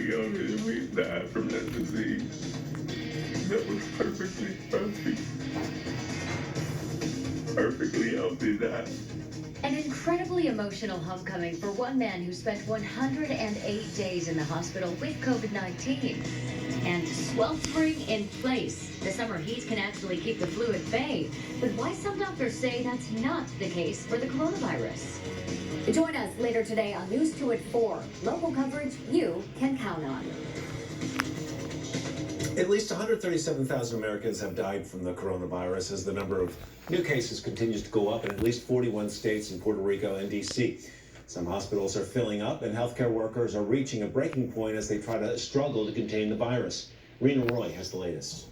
younger than me died from that disease that was perfectly healthy. Perfectly healthy died. An incredibly emotional homecoming for one man who spent 108 days in the hospital with COVID-19. And sweltering in place. The summer heat can actually keep the flu at bay. But why some doctors say that's not the case for the coronavirus? Join us later today on News 2 at 4. Local coverage you can count on. At least 137,000 Americans have died from the coronavirus as the number of new cases continues to go up in at least 41 states in Puerto Rico and D.C. Some hospitals are filling up and healthcare workers are reaching a breaking point as they try to struggle to contain the virus. Rena Roy has the latest.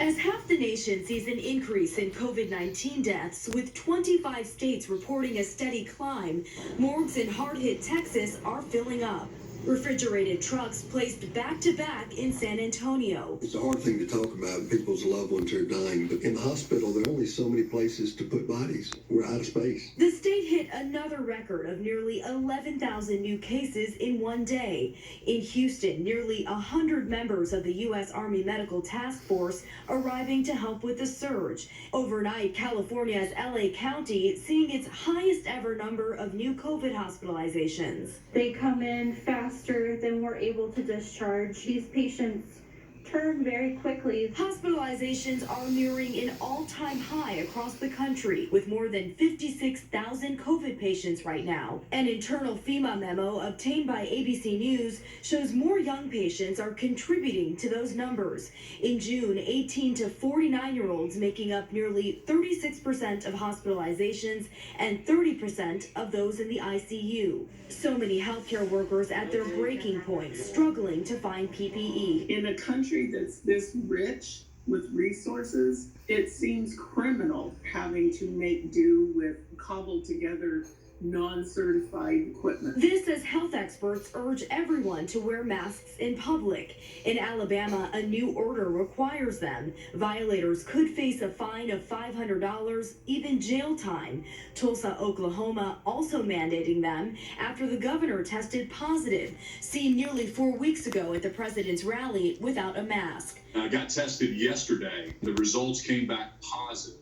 As half the nation sees an increase in COVID-19 deaths, with 25 states reporting a steady climb, morgues in hard-hit Texas are filling up. Refrigerated trucks placed back-to-back in San Antonio. It's a hard thing to talk about. People's loved ones are dying, but in the hospital, there are only so many places to put bodies. We're out of space. The state hit another record of nearly 11,000 new cases in one day. In Houston, nearly 100 members of the U.S. Army Medical Task Force arriving to help with the surge. Overnight, California's L.A. County seeing its highest ever number of new COVID hospitalizations. They come in faster than we're able to discharge. These patients turn very quickly. Hospitalizations are nearing an all-time high across the country, with more than 56,000 COVID patients right now. An internal FEMA memo obtained by ABC News shows more young patients are contributing to those numbers. In June, 18 to 49-year-olds making up nearly 36% of hospitalizations and 30% of those in the ICU. So many healthcare workers at their breaking point, struggling to find PPE. In a country that's this rich with resources, it seems criminal having to make do with cobbled together non-certified equipment. This as health experts urge everyone to wear masks in public. In Alabama, a new order requires them. Violators could face a fine of $500, even jail time. Tulsa, Oklahoma also mandating them after the governor tested positive, seen nearly 4 weeks ago at the president's rally without a mask. I got tested yesterday. The results came back positive.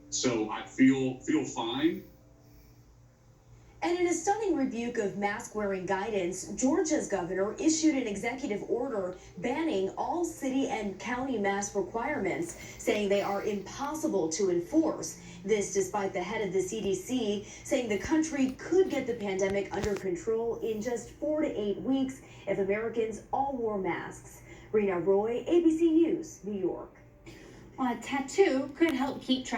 So I feel fine. And in a stunning rebuke of mask-wearing guidance, Georgia's governor issued an executive order banning all city and county mask requirements, saying they are impossible to enforce. This despite the head of the CDC saying the country could get the pandemic under control in just 4 to 8 weeks if Americans all wore masks. Rena Roy, ABC News, New York. Well, a tattoo could help keep track